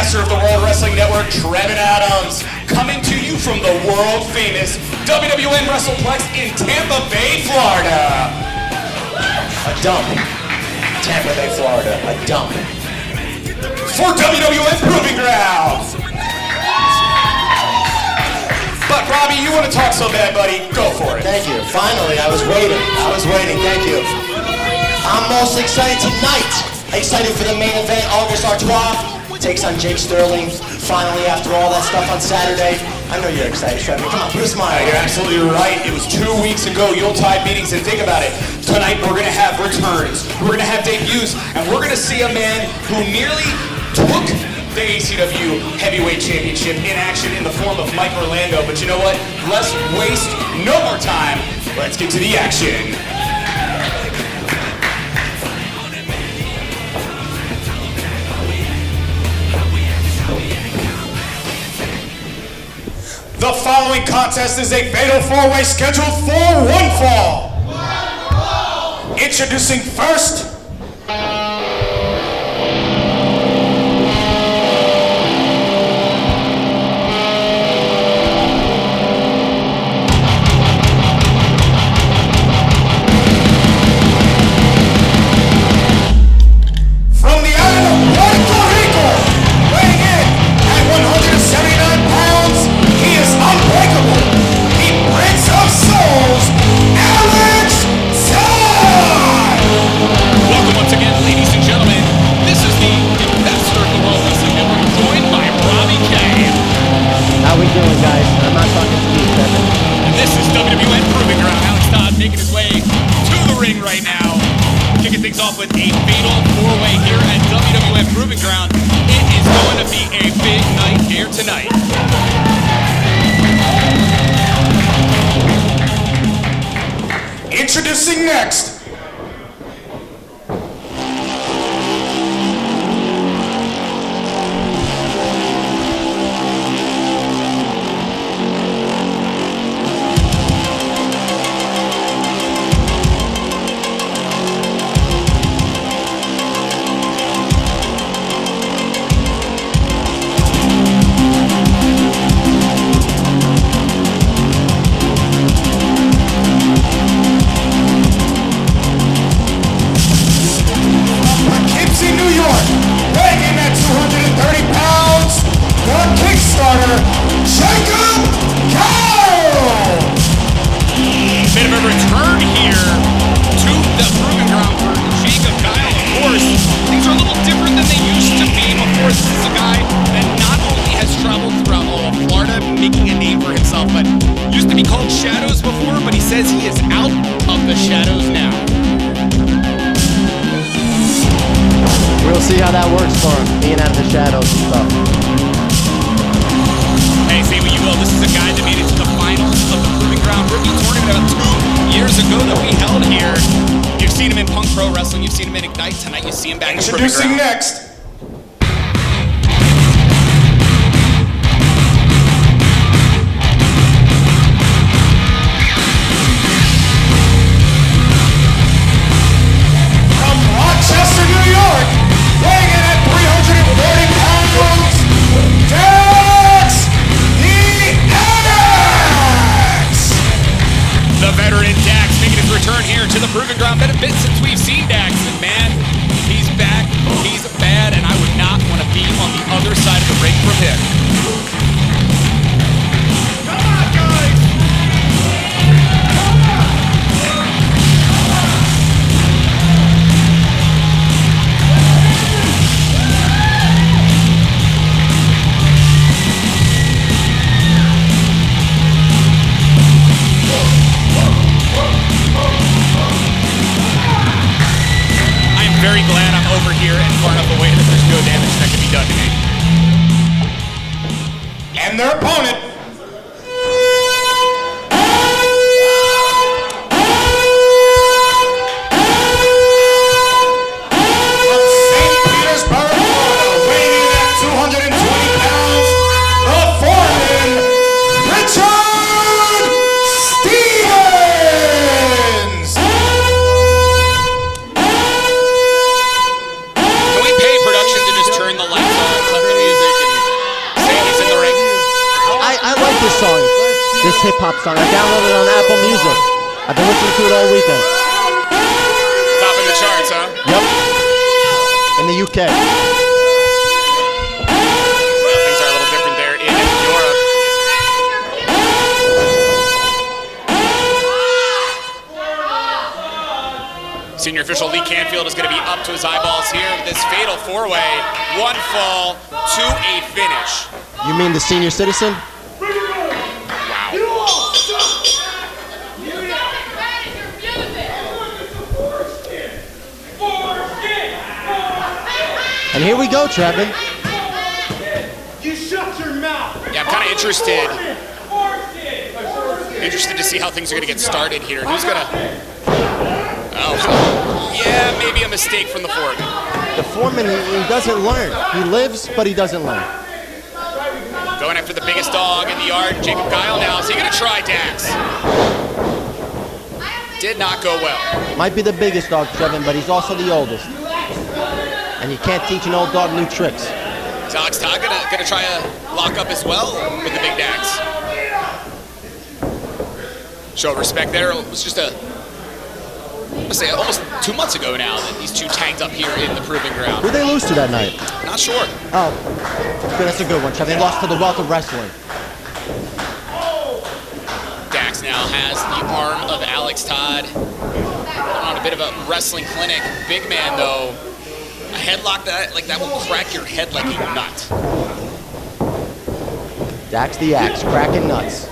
master of the World Wrestling Network, Trevin Adams, coming to you from the world-famous WWN WrestlePlex in Tampa Bay, Florida. A dump. Tampa Bay, Florida. A dump. For WWN Proving Ground. But Robbie, you want to talk so bad, buddy? Go for it. Thank you. Finally, I was waiting. Thank you. I'm most excited tonight. Excited for the main event. August Artois takes on Jake Sterling. Finally, after all that stuff on Saturday. I know you're excited, Trevor. Come on, put a smile. You're absolutely right. It was 2 weeks ago, Yuletide meetings, and think about it. Tonight, we're going to have returns. We're going to have debuts, and we're going to see a man who nearly took the ACW Heavyweight Championship in action in the form of Mike Orlando. But you know what? Let's waste no more time. Let's get to the action. The following contest is a fatal four-way scheduled for one fall. Introducing first, from the island of Puerto Rico, weighing in at 179 pounds, he is unbreakable. The Prince of Souls, Todd! Welcome once again, ladies and gentlemen. This is the ambassador of the World Wrestling Network, joined by Robbie K. How we doing, guys? I'm not talking to you, Trevor. And this is WWN Proving Ground. Alex Todd making his way to the ring right now. Kicking things off with a fatal four-way here at WWN Proving Ground. It is going to be a big night here tonight. Introducing next, See how that works for him, being out of the shadows and stuff. Hey, say what you will, this is a guy that made it to the finals of the Proving Ground Rookie Tournament about 2 years ago that we held here. You've seen him in Punk Pro Wrestling, you've seen him in Ignite. Tonight you see him back in Proving Ground. introducing next, to the Proving Ground. Been a bit since we've seen Dax, and man, he's back, he's bad, and I would not want to be on the other side of the ring from him. Come on, guys! Very glad I'm over here and far enough away that there's no damage that can be done to me. And their opponent, from St. Petersburg, Florida, weighing in at 220 pounds, the Foreman, Richard Stevens! Can we pay production to just turn the lights on, cut the music, hip-hop song. I downloaded it on Apple Music. I've been listening to it all weekend. Top in the charts, huh? Yep. In the UK. Well, things are a little different there in Europe. Senior official Lee Canfield is going to be up to his eyeballs here with this fatal four-way. One fall to a finish. You mean the senior citizen? And here we go, Trevin. You shut your mouth. Yeah, I'm kind of interested to see how things are going to get started here. Who's going to... Oh, yeah, maybe a mistake from the Foreman. The Foreman, he doesn't learn. He lives, but he doesn't learn. Going after the biggest dog in the yard, Jacob Guile now. Is he going to try Dax? Did not go well. Might be the biggest dog, Trevin, but he's also the oldest. And you can't teach an old dog new tricks. Is Alex Todd gonna try a lock up as well with the big Dax? Show of respect there. It was just let's say almost 2 months ago now that these two tagged up here in the Proving Ground. Who'd they lose to that night? Not sure. Oh, that's a good one, Trevin. They lost to the Wealth of Wrestling. Dax now has the arm of Alex Todd. On a bit of a wrestling clinic. Big man though. A headlock that will crack your head like a nut. Dax the Axe, cracking nuts.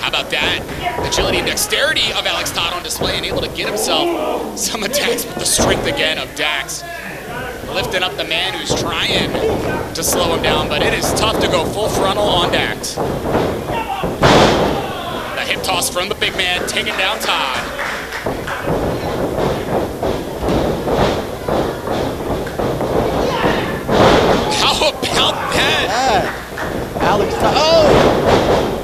How about that? Agility and dexterity of Alex Todd on display and able to get himself some attacks with the strength again of Dax. Lifting up the man who's trying to slow him down, but it is tough to go full frontal on Dax. The hip toss from the big man, taking down Todd. How about that? Yeah. Alex Todd. Oh!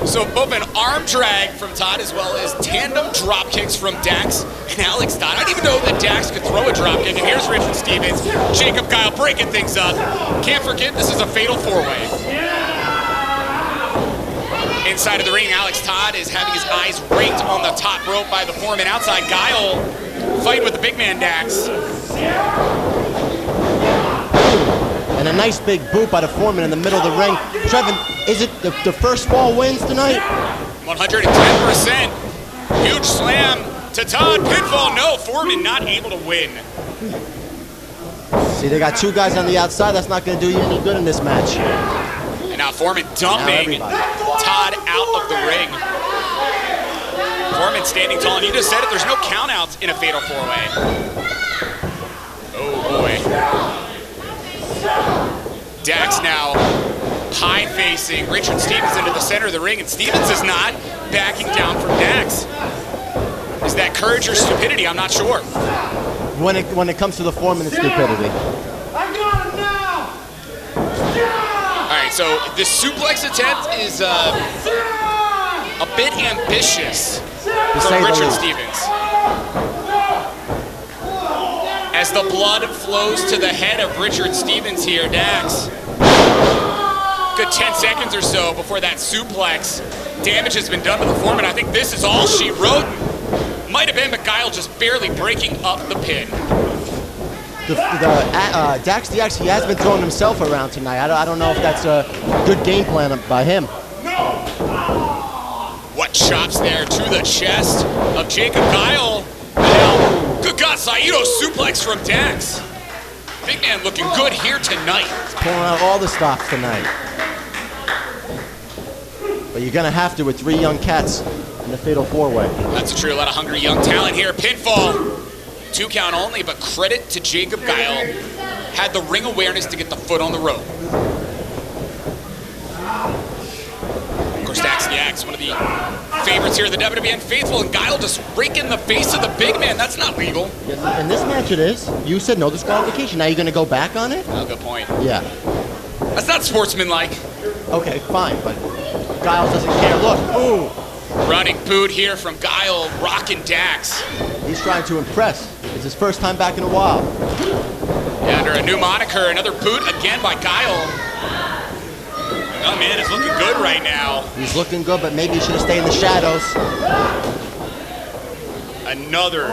So both an arm drag from Todd as well as tandem drop kicks from Dax and Alex Todd. I didn't even know that Dax could throw a drop kick. And here's Richard Stevens, Jacob Guile breaking things up. Can't forget this is a fatal four-way. Inside of the ring, Alex Todd is having his eyes raked on the top rope by the Foreman. Outside, Guile fighting with the big man Dax. And a nice big boot by the Foreman in the middle of the ring. Trevin, is it the first fall wins tonight? 110%. Huge slam to Todd. Pinfall, no. Foreman not able to win. See, they got two guys on the outside. That's not going to do you any good in this match. And now Foreman dumping Todd out of the ring. Foreman standing tall, and you just said it, there's no countouts in a fatal four-way. Oh, boy. Dax now high facing Richard Stevens into the center of the ring, and Stevens is not backing down from Dax. Is that courage or stupidity? I'm not sure. When it comes to the Foreman, it's stupidity. I got him now. All right, so the suplex attempt is a bit ambitious from Richard Stevens. As the blood flows to the head of Richard Stevens here, Dax. Good 10 seconds or so before that suplex. Damage has been done to the Foreman. I think this is all she wrote. Might have been, but Guile just barely breaking up the pin. Dax the Axe, he has been throwing himself around tonight. I don't know if that's a good game plan by him. What chops there to the chest of Jacob Guile. Now, good God, Saito suplex from Dax. Big man looking good here tonight. He's pulling out all the stops tonight. But you're going to have to with three young cats in the fatal four-way. That's true. A lot of hungry young talent here. Pinfall. 2 count only, but credit to Jacob Guile. Had the ring awareness to get the foot on the rope. Of course, Dax the Axe, one of the favorites here, the WWN Faithful, and Guile just raking the face of the big man. That's not legal. Yes, in this match it is. You said no disqualification. Now you're going to go back on it? Oh, good point. Yeah. That's not sportsmanlike. Okay, fine, but Guile doesn't care. Look, ooh. Running boot here from Guile, rocking Dax. He's trying to impress. It's his first time back in a while. Yeah, under a new moniker, another boot again by Guile. Oh man, it's looking good right now. He's looking good, but maybe he should have stayed in the shadows. Another.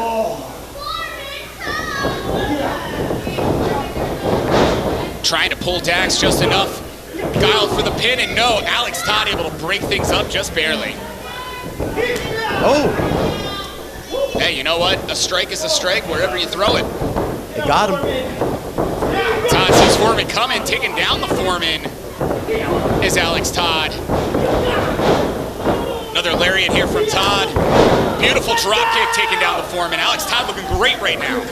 Trying to pull Dax just enough. Guile for the pin, and no, Alex Todd able to break things up just barely. Oh! Hey, you know what? A strike is a strike wherever you throw it. They got him. Todd sees Foreman coming, taking down the Foreman is Alex Todd. Another lariat here from Todd. Beautiful drop kick taking down the Foreman. Alex Todd looking great right now.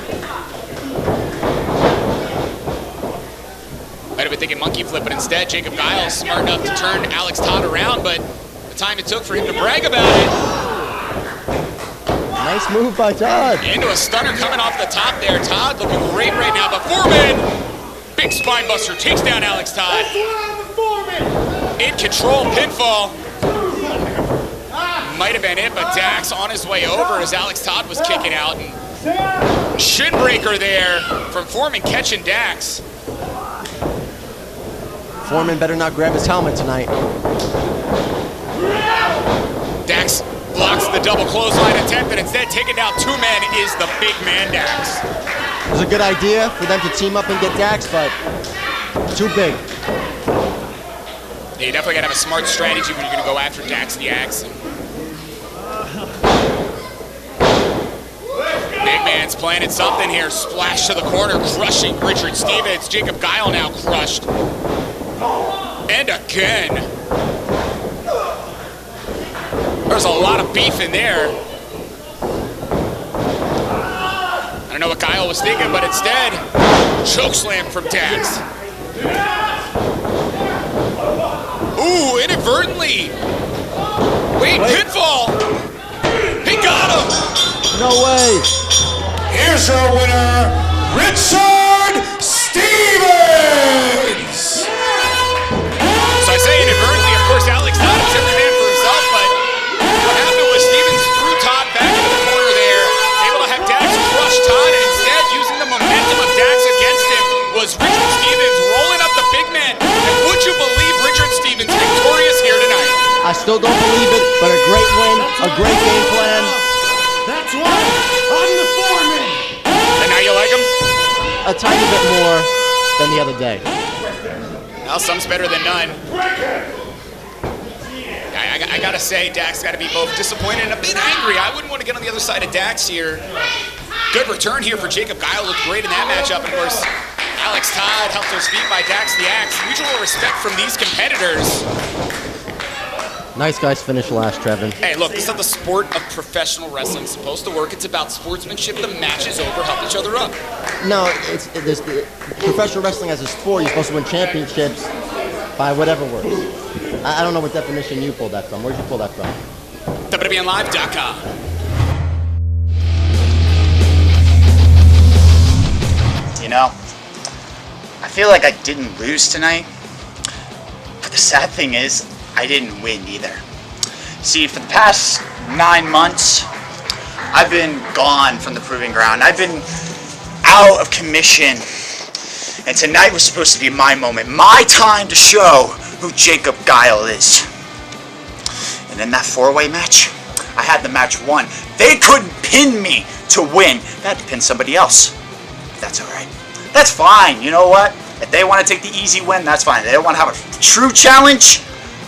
Might have been thinking monkey flip, but instead Jacob Guile is smart enough to turn Alex Todd around, but the time it took for him to brag about it. Nice move by Todd. Into a stunner coming off the top there. Todd looking great right now, but Foreman, big spine buster, takes down Alex Todd. In control, pinfall. Might have been it, but Dax on his way over as Alex Todd was kicking out. And shin breaker there from Foreman catching Dax. Foreman better not grab his helmet tonight. Dax blocks the double clothesline attempt, and instead taking down two men is the big man Dax. It was a good idea for them to team up and get Dax, but too big. Yeah, you definitely gotta have a smart strategy when you're gonna go after Dax the Axe. Big man's planning something here. Splash to the corner, crushing Richard Stevens. Jacob Guile now crushed. And again. There's a lot of beef in there. I don't know what Guile was thinking, but instead, chokeslam from Dax. Ooh, inadvertently. Wait, pinfall. He got him. No way. Here's your winner, Richard Stevens! So I say inadvertently, of course, Alex Todd is every man for himself, but what happened was Stevens threw Todd back into the corner there, able to have Dax crush Todd, and instead, using the momentum of Dax against him, was Richard Stevens rolling up the big man. And would you believe Richard Stevens victorious here tonight? I still don't believe it, but a great win, a great game plan. That's why I'm the Foreman. And now you like him? A tiny bit more than the other day. Well, some's better than none. I gotta say, Dax gotta be both disappointed and a bit angry. I wouldn't want to get on the other side of Dax here. Good return here for Jacob Guile. Looked great in that matchup. And of course, Alex Todd helped to his feet by Dax the Axe. Mutual respect from these competitors. Nice guys finish last, Trevin. Hey, look, this is how the sport of professional wrestling is supposed to work. It's about sportsmanship. The match is over. Help each other up. No, professional wrestling as a sport, you're supposed to win championships by whatever works. I don't know what definition you pulled that from. Where'd you pull that from? WWNLive.com. You know, I feel like I didn't lose tonight, but the sad thing is, I didn't win either. See, for the past 9 months, I've been gone from the Proving Ground. I've been out of commission. And tonight was supposed to be my moment, my time to show who Jacob Guile is. And in that 4-way match, I had the match won. They couldn't pin me to win. They had to pin somebody else. But that's alright. That's fine, you know what? If they want to take the easy win, that's fine. If they don't want to have a true challenge,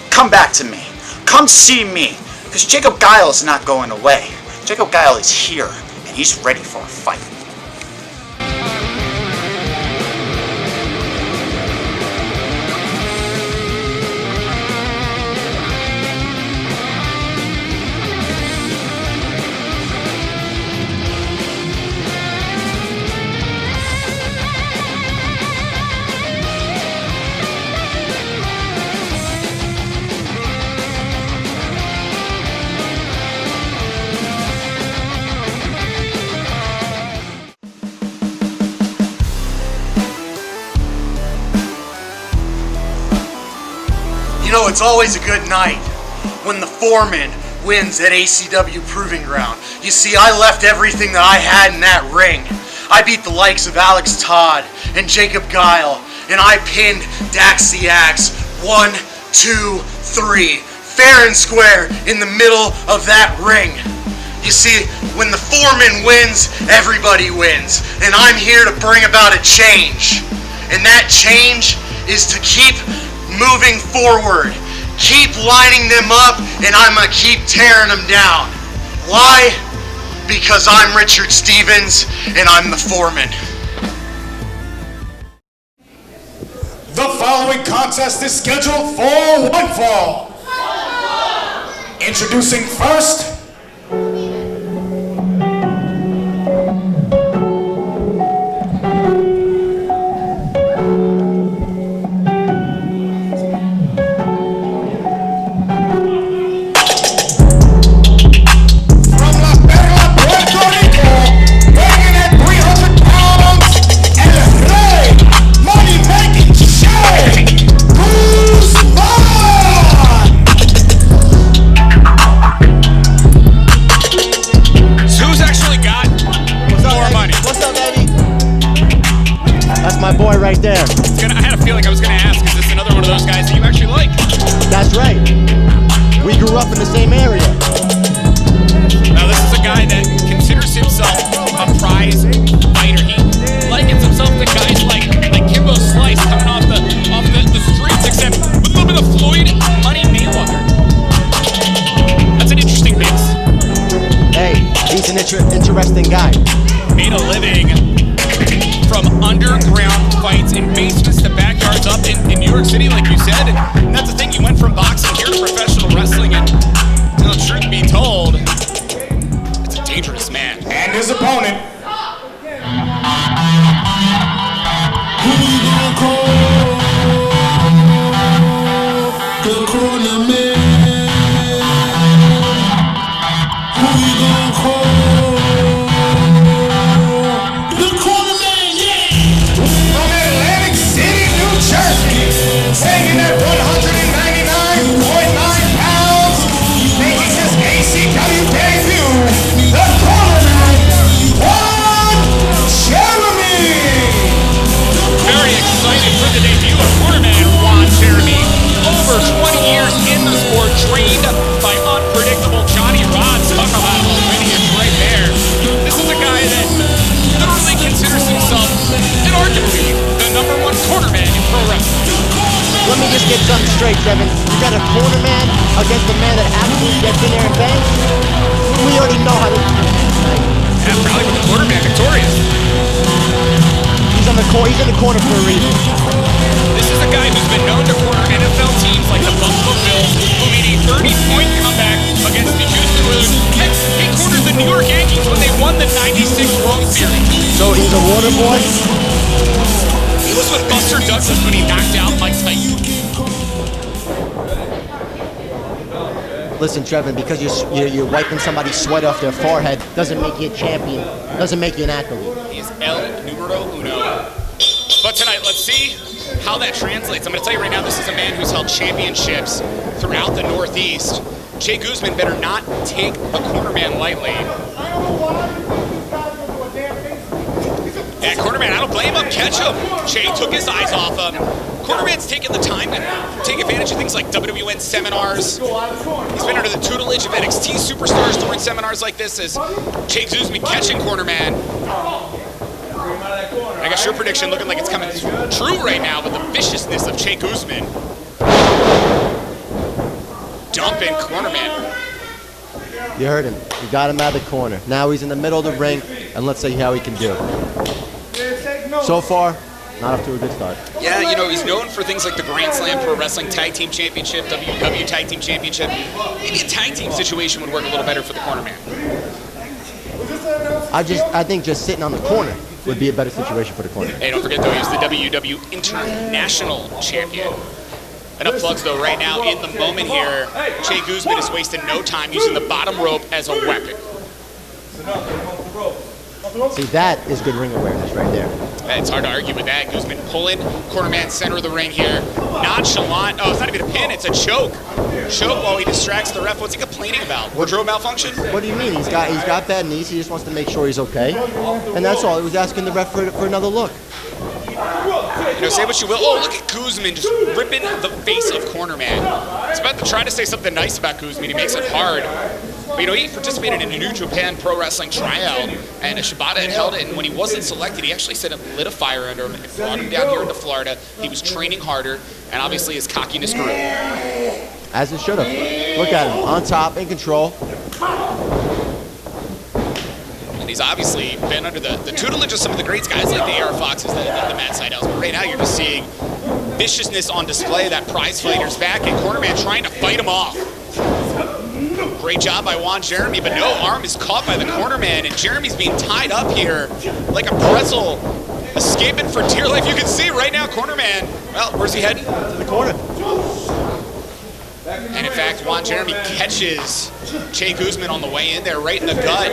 come back to me. Come see me. Because Jacob Guile is not going away. Jacob Guile is here, and he's ready for a fight. You know, it's always a good night when the Foreman wins at ACW Proving Ground. You see, I left everything that I had in that ring. I beat the likes of Alex Todd and Jacob Guile, and I pinned Dax the Axe 1, 2, 3. Fair and square in the middle of that ring. You see, when the Foreman wins, everybody wins. And I'm here to bring about a change. And that change is to keep moving forward. Keep lining them up, and I'm gonna keep tearing them down. Why? Because I'm Richard Stevens, and I'm the Foreman. The following contest is scheduled for one fall. Introducing first, right there. I had a feeling I was going to ask, is this another one of those guys that you actually like? That's right. We grew up in the same area. Now this is a guy that considers himself a prize fighter. He likens himself to guys like Kimbo Slice coming off the streets, except with a little bit of Floyd Money Mayweather. That's an interesting mix. Hey, he's an interesting guy. Made a living from underground fights in basements to backyards up in New York City, like you said. And that's the thing, you went from boxing here to professional wrestling, and truth be told, it's a dangerous man. And his opponent. Who we gonna call? The Cornerman. Who we gonna call? Weighing at 199.9 pounds, making his ACW debut, the Cornerman, Juan. Very excited for the debut of Cornerman Juan. Over 20 years in the sport, trained by unpredictable Johnny Rods. Talk about a lineage right there. This is a guy that literally considers himself, and arguably, the #1 cornerman in pro wrestling. Let me just get something straight, Kevin. You got a cornerman against a man that actually gets in there and bangs? We already know how to do it. Yeah, probably with the cornerman victorious. He's in the corner for a reason. This is a guy who's been known to corner NFL teams like the Buffalo Bills, who made a 30-point comeback against the Houston Oilers. Heck, he cornered the New York Yankees when they won the '96 World Series. So he's a water boy? He was with Buster Douglas when he knocked out Mike Tyson. Listen, Trevin, because you're wiping somebody's sweat off their forehead doesn't make you a champion. Doesn't make you an athlete. He is el numero uno. But tonight, let's see how that translates. I'm going to tell you right now, this is a man who's held championships throughout the Northeast. Jay Guzman better not take the cornerman lightly. Yeah, cornerman, I don't blame him. Catch him. Jay took his eyes off him. Cornerman's taking the time to take advantage of things like WWN seminars. He's been under the tutelage of NXT superstars during seminars like this as Jay Guzman catching Cornerman. I guess your prediction looking like it's coming true right now with the viciousness of Jay Guzman. Dumping Cornerman. You heard him. You got him out of the corner. Now he's in the middle of the ring, and let's see how he can do. So far, not off to a good start. Yeah, you know, he's known for things like the Grand Slam Pro Wrestling Tag Team Championship, WW Tag Team Championship. Maybe a tag team situation would work a little better for the Cornerman. I think just sitting on the corner would be a better situation for the corner. Hey, don't forget though, he's the WW International Champion. Enough plugs though, right now in the moment here, Jay Guzman is wasting no time using the bottom rope as a weapon. See, that is good ring awareness right there. It's hard to argue with that. Guzman pulling, Cornerman center of the ring here. Nonchalant, oh, it's not even a pin, it's a choke. Choke while he distracts the ref. What's he complaining about? Wardrobe malfunction? What do you mean? He's got bad knees, he just wants to make sure he's okay. And that's all, he was asking the ref for another look. You know, say what you will. Oh, look at Guzman just ripping the face of Cornerman. He's about to try to say something nice about Guzman. He makes it hard. But, you know, he participated in a New Japan Pro Wrestling tryout, and Shibata had held it, and when he wasn't selected, he actually said it lit a fire under him. It brought him down here into Florida. He was training harder, and obviously his cockiness grew. As it should have. Look at him, on top, in control. And he's obviously been under the tutelage of some of the greats, guys like the AR Foxes, the Matt Seidels. But right now you're just seeing viciousness on display. That prize fighter's back, and Cornerman trying to fight him off. Great job by Juan Jeremy, but no, arm is caught by the Cornerman, and Jeremy's being tied up here like a pretzel, escaping for dear life. You can see right now, Cornerman, well, where's he heading? To the corner. And in fact, Juan Jeremy catches Che Guzman on the way in there, right in the gut.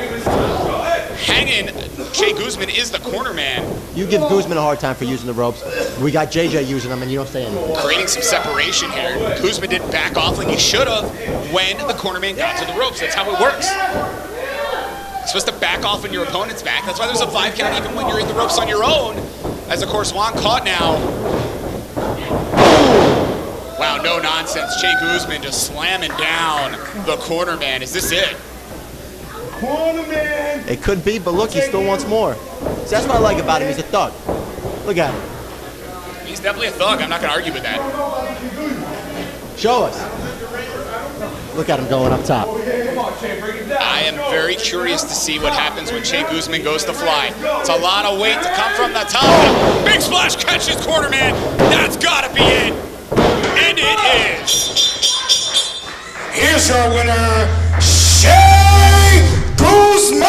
Hanging, Che Guzman is the Cornerman. You give Guzman a hard time for using the ropes. We got JJ using them, and you don't say anything. Creating some separation here. Guzman didn't back off like he should have when the Cornerman got to the ropes. That's how it works. You're supposed to back off when your opponent's back. That's why there's a 5 count even when you're in the ropes on your own. As of course, Juan caught now. Wow, no nonsense. Che Guzman just slamming down the Cornerman. Is this it? Cornerman! It could be, but look, he still wants more. See, that's what I like about him. He's a thug. Look at him. He's definitely a thug. I'm not going to argue with that. Show us. Look at him going up top. I am very curious to see what happens when Che Guzman goes to fly. It's a lot of weight to come from the top. Big splash catches Cornerman. That's got to be it. And it is. Here's your winner, Che Guzman!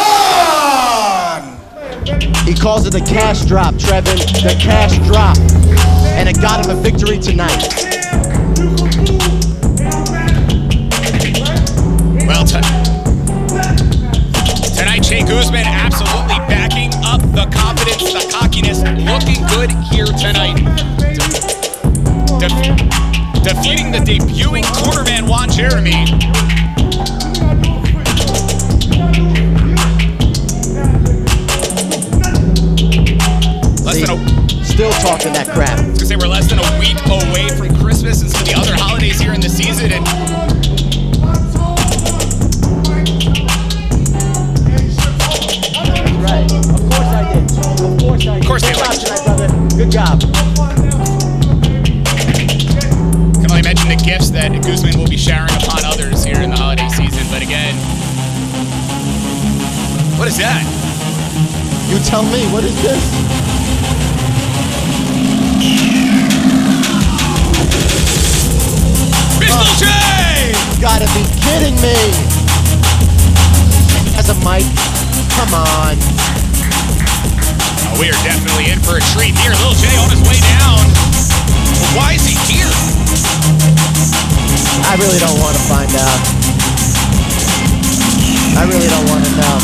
He calls it the cash drop, Trevin. The cash drop. And it got him a victory tonight. Well, tonight, Che Guzman absolutely backing up the confidence, the cockiness, looking good here tonight. Defeating the debuting Cornerman Juan Jeremy. Still talking that crap. I was gonna say we're less than a week away from Christmas and some of the other holidays here in the season, and Right. Of course I did. Of course I did. Of course they Good like job tonight, brother. Good job. can only imagine the gifts that Guzman will be showering upon others here in the holiday season. But again, what is that? You tell me, what is this? Pistol Che! You gotta be kidding me. As a mic, come on. Oh, we are definitely in for a treat here. Little Jay on his way down. Well, why is he here? I really don't want to find out. I really don't want to know.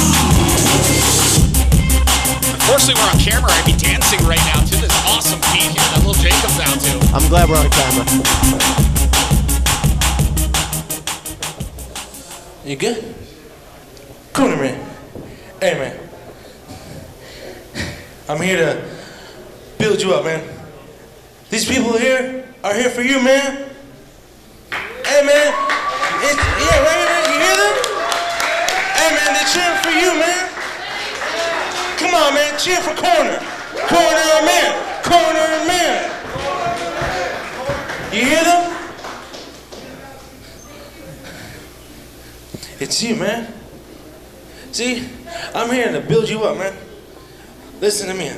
Unfortunately, we're on camera. I'd be dancing right now to this awesome beat here that Little Jay comes out to. I'm glad we're on camera. You good? Cornerman. Hey, man. I'm here to build you up, man. These people here are here for you, man. Hey, man. Yeah, right, man. You hear them? Hey, man, they're cheering for you, man. Come on, man. Cheer for Corner. Cornerman. Cornerman. You hear them? It's you, man. See, I'm here to build you up, man. Listen to me,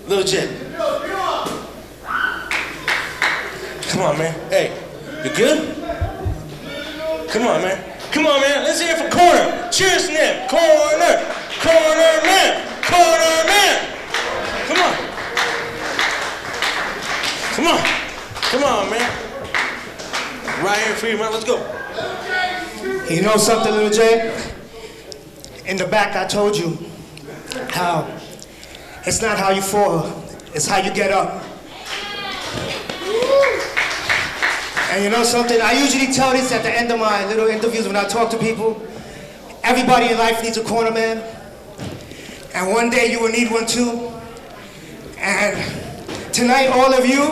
Little Jet. Come on, man. Hey, you good? Come on, man. Come on, man. Let's hear it for Corner. Cheers, Nip. Corner. Cornerman. Cornerman. Come on. Come on. Come on, man. Right here for you, man. Let's go. You know something, Little J? In the back, I told you how it's not how you fall, it's how you get up. And you know something? I usually tell this at the end of my little interviews when I talk to people. Everybody in life needs a corner man. And one day you will need one too. And tonight, all of you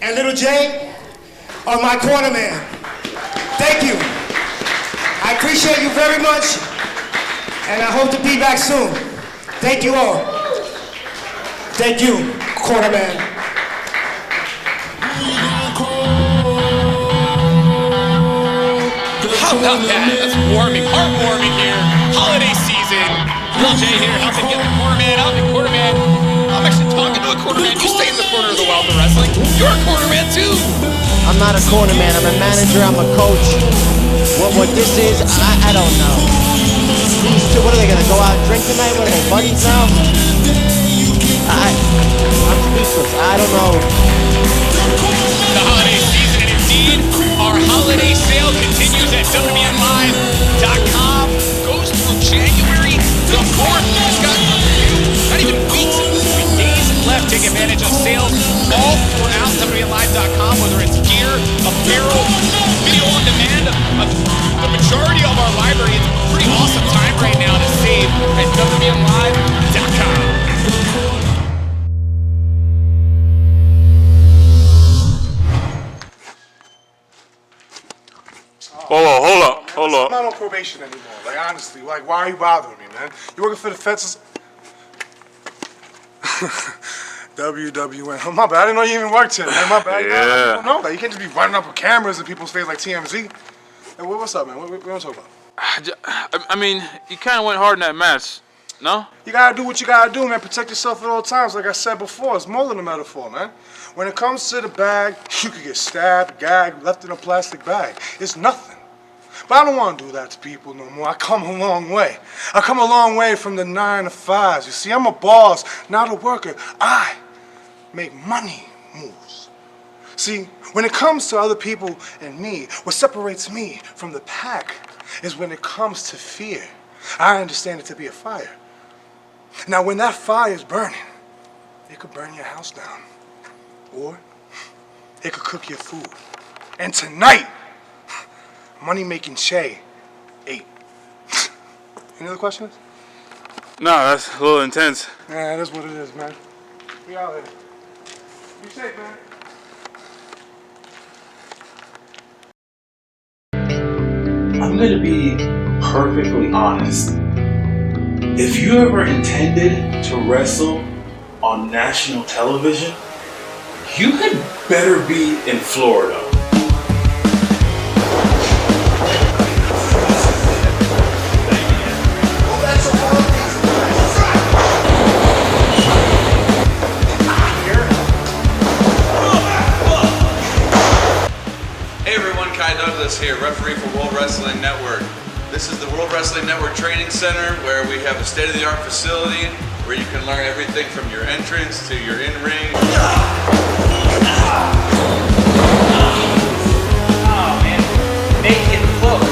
and Little J are my cornerman. Thank you. I appreciate you very much, and I hope to be back soon. Thank you all. Thank you, cornerman. How about that? That's warming, heartwarming here. Holiday season. Lil J here helping get the cornerman out. The cornerman. I'm actually talking to a cornerman. You stay in the corner of the world of wrestling. You're a cornerman too. I'm not a cornerman. I'm a manager. I'm a coach. What this is, I don't know. These two, what are they gonna go out and drink tonight? What are they, buddies now? I'm speechless. I don't know. The holiday season, and indeed, our holiday sale continues at WWNLive.com. Goes through January the 4th. We just got not even weeks, days left. Take advantage of sales all throughout WWNLive.com, whether it's gear, apparel, video on demand. The majority of our library, it's a pretty awesome time right now to save at WWNLive.com. Hold up. I'm not on probation anymore. Like, honestly, like, why are you bothering me, man? You working for the feds? WWN. Oh, my bad. I didn't know you even worked here, man. My bad. Yeah. I don't know that. You can't just be running up with cameras in people's face like TMZ. Hey, what's up, man? What you want to talk about? I mean, you kind of went hard in that match, no? You gotta do what you gotta do, man. Protect yourself at all times. Like I said before, it's more than a metaphor, man. When it comes to the bag, you could get stabbed, gagged, left in a plastic bag. It's nothing. But I don't want to do that to people no more. I come a long way. I come a long way from the 9 to 5s. You see, I'm a boss, not a worker. I make money moves. See, when it comes to other people and me, what separates me from the pack is when it comes to fear. I understand it to be a fire. Now, when that fire is burning, it could burn your house down. Or it could cook your food. And tonight, money-making Shay ate. Any other questions? No, that's a little intense. Yeah, that's what it is, man. We out here. Be safe, man. I'm gonna be perfectly honest. If you ever intended to wrestle on national television, you had better be in Florida. Here, referee for World Wrestling Network. This is the World Wrestling Network Training Center, where we have a state-of-the-art facility where you can learn everything from your entrance to your in-ring. Oh man, make it look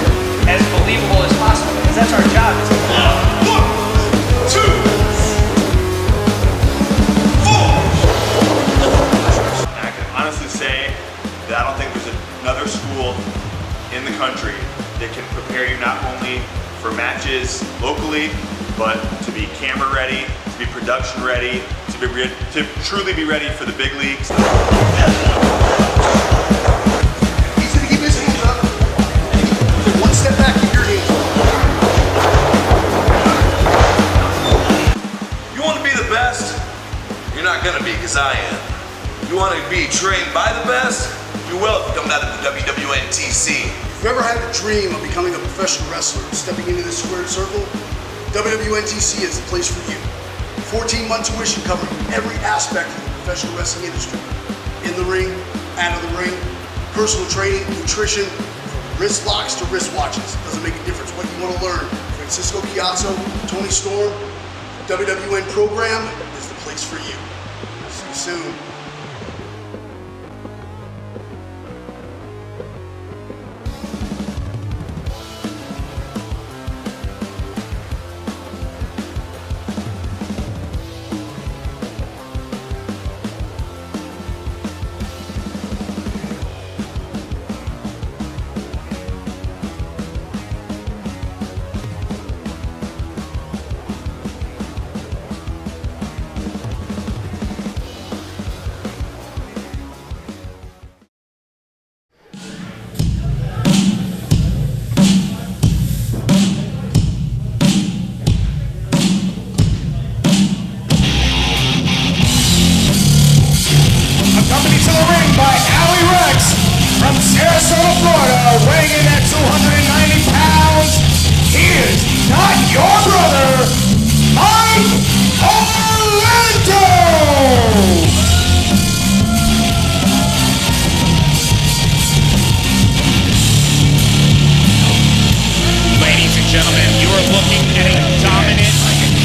as believable as possible, because that's our job. 1, 2, 4. I can honestly say that I don't think there's another school in the country that can prepare you not only for matches locally, but to be camera ready, to be production ready, to truly be ready for the big leagues. Easy to keep his hands up. Take one step back, keep your hands up. You want to be the best? You're not going to be, because I am. You want to be trained by the best? You will if you come down to the WWN TC. If you've ever had the dream of becoming a professional wrestler and stepping into this squared circle, WWN TC is the place for you. 14-month tuition covering every aspect of the professional wrestling industry. In the ring, out of the ring, personal training, nutrition, from wrist locks to wristwatches. Doesn't make a difference what you want to learn. Francisco Chiazzo, Tony Storm, the WWN program is the place for you. See you soon. and a dominant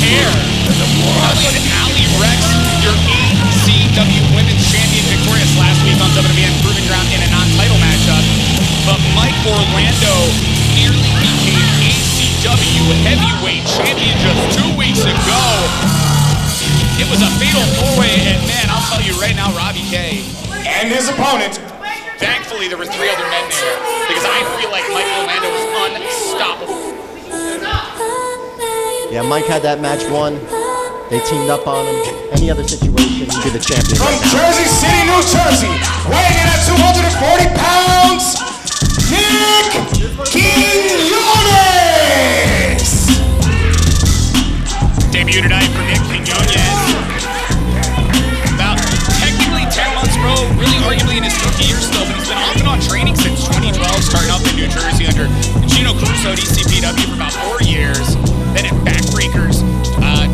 pair. How about Allie Recks, your ACW Women's Champion, victorious last week on WWN Proving Ground in a non-title matchup. But Mike Orlando nearly became ACW Heavyweight Champion just 2 weeks ago. It was a fatal four-way, and man, I'll tell you right now, Robbie K and his opponent. Thankfully, there were 3 other men there because I feel like Mike Orlando was unstoppable. Yeah, Mike had that match won. They teamed up on him. Any other situation, he'd be the champion From right now. Jersey City, New Jersey, weighing in at 240 pounds, Nick Quinones! Debut tonight for Nick Quinones. About technically 10 months pro, really arguably in his rookie year still, but he's been off and on training since 2012, starting up in New Jersey under Gino Caruso at ECPW for about 4 years. Then at Backbreakers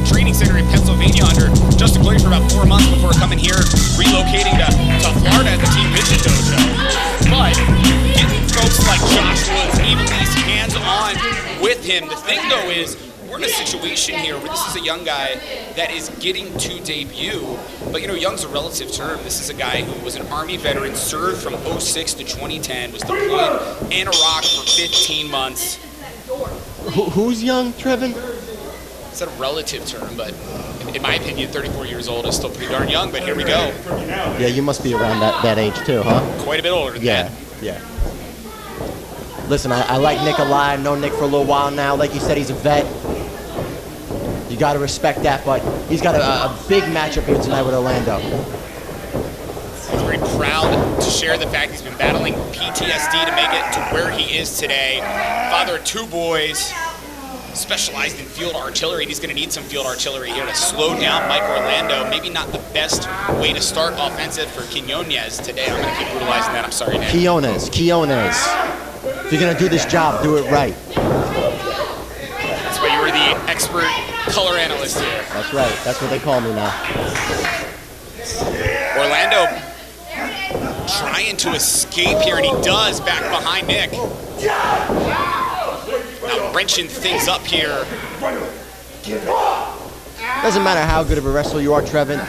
Training Center in Pennsylvania under Justin Clary for about 4 months before coming here, relocating to Florida at the Team Vision Dojo. But getting folks like Josh Woods, even these hands-on with him. The thing though is, we're in a situation here where this is a young guy that is getting to debut, but you know, young's a relative term. This is a guy who was an Army veteran, served from 06 to 2010, was deployed in Iraq for 15 months. Who's young, Trevin? It's a relative term, but in my opinion, 34 years old is still pretty darn young, but here we go. Yeah, you must be around that age too, huh? Quite a bit older than that. Yeah. Listen, I like Nick alive. Known Nick for a little while now. Like you said, he's a vet. You got to respect that, but he's got a big matchup here tonight with Orlando. He's very proud to share the fact he's been battling PTSD to make it to where he is today. Father of 2 boys, specialized in field artillery, and he's going to need some field artillery here to slow down Mike Orlando. Maybe not the best way to start offensive for Quinones today. I'm going to keep brutalizing that. I'm sorry, Nick. Quinones. If you're going to do this job, do it right. That's why you were the expert color analyst here. That's right. That's what they call me now. Orlando trying to escape here, and he does back behind Nick. Now wrenching things up here. Doesn't matter how good of a wrestler you are, Trevin.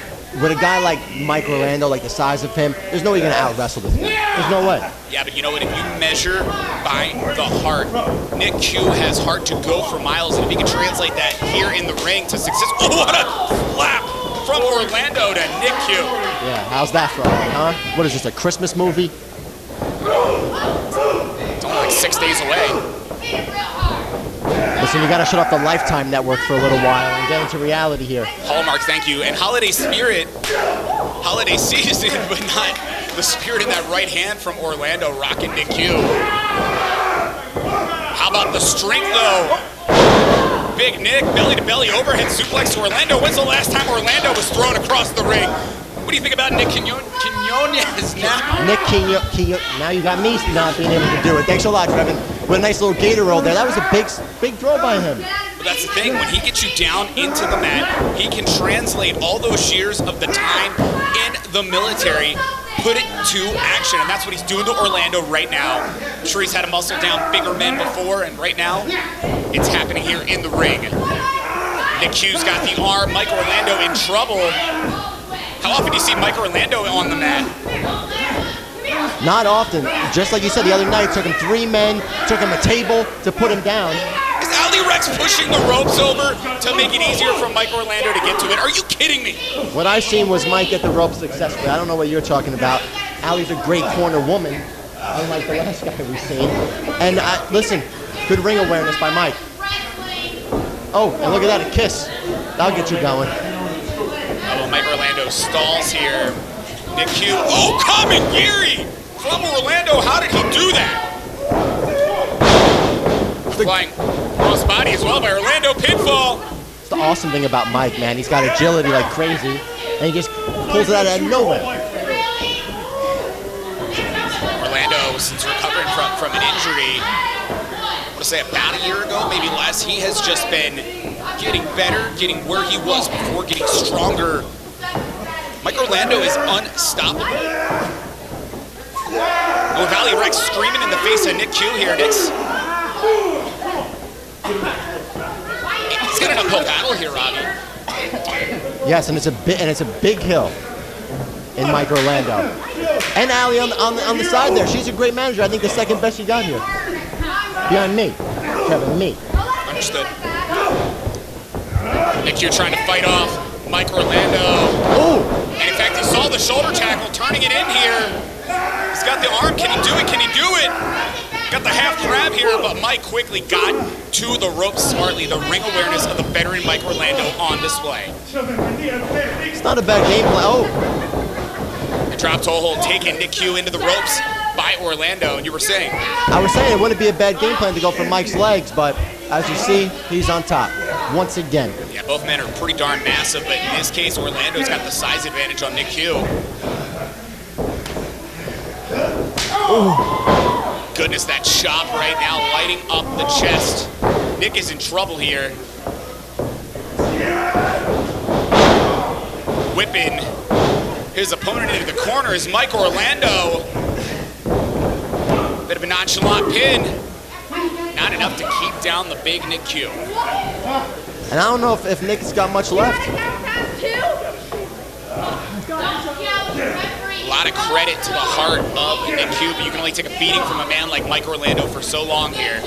With a guy like Mike Orlando, like the size of him, there's no way you're going to out-wrestle this guy. There's no way. Yeah, but you know what? If you measure by the heart, Nick Q has heart to go for miles, and if he can translate that here in the ring to success. Oh, what a slap from Orlando to Nick Q. Yeah, how's that for huh? What is this, a Christmas movie? It's only like 6 days away. Listen, you got to shut off the Lifetime Network for a little while and get into reality here. Hallmark, thank you. And holiday spirit, holiday season, but not the spirit in that right hand from Orlando rocking Nick Q. How about the strength, though? Big Nick, belly-to-belly overhead suplex to Orlando. When's the last time Orlando was thrown across the ring? What do you think about Nick Quinones now? Nick Quinones, now you got me not being able to do it. Thanks a lot, Trevin. With a nice little gator roll there. That was a big throw by him. But that's the thing, when he gets you down into the mat, he can translate all those years of the time in the military, put it to action, and that's what he's doing to Orlando right now. I'm sure he's had to muscle down bigger men before, and right now, it's happening here in the ring. Nick Q's got the arm, Mike Orlando in trouble. How often do you see Mike Orlando on the mat? Not often. Just like you said the other night, took him 3 men, took him a table to put him down. Is Allie Recks pushing the ropes over to make it easier for Mike Orlando to get to it? Are you kidding me? What I seen was Mike get the ropes successfully. I don't know what you're talking about. Allie's a great corner woman, unlike the last guy we've seen. And listen, good ring awareness by Mike. Oh, and look at that, a kiss. That'll get you going. Oh, Mike Orlando stalls here. Nick Q, oh, Kamigiri from Orlando. How did he do that? Flying cross body as well by Orlando, pinfall. It's the awesome thing about Mike, man. He's got agility like crazy, and he just pulls it out of nowhere. Orlando, since recovering from an injury, I want to say about a year ago, maybe less, he has just been getting better, getting where he was before, getting stronger. Mike Orlando is unstoppable. Oh, Valley Rex screaming in the face of Nick Q here. Nick's uphill battle here, Robbie. Yes, and it's a big hill in Mike Orlando. And Allie on the side there. She's a great manager. I think the second best you got here. Behind me. Kevin, me. Understood. Nick Q trying to fight off Mike Orlando. Ooh. And in fact, he saw the shoulder tackle, turning it in here. He's got the arm. Can he do it? Can he do it? Got the half grab here, but Mike quickly got to the ropes smartly. The ring awareness of the veteran Mike Orlando on display. It's not a bad game plan. Oh. The drop toe hold taking Nick Q into the ropes by Orlando. And you were saying? I was saying it wouldn't be a bad game plan to go for Mike's legs, but as you see, he's on top once again. Yeah, both men are pretty darn massive, but in this case, Orlando's got the size advantage on Nick Q. Ooh. Goodness, that chop right now lighting up the chest. Nick is in trouble here. Whipping his opponent into the corner is Mike Orlando. Bit of a nonchalant pin. Not enough to keep down the big Nick Q. And I don't know if Nick's got much left. A lot of credit to the heart of Nick Q, but you can only take a beating from a man like Mike Orlando for so long here.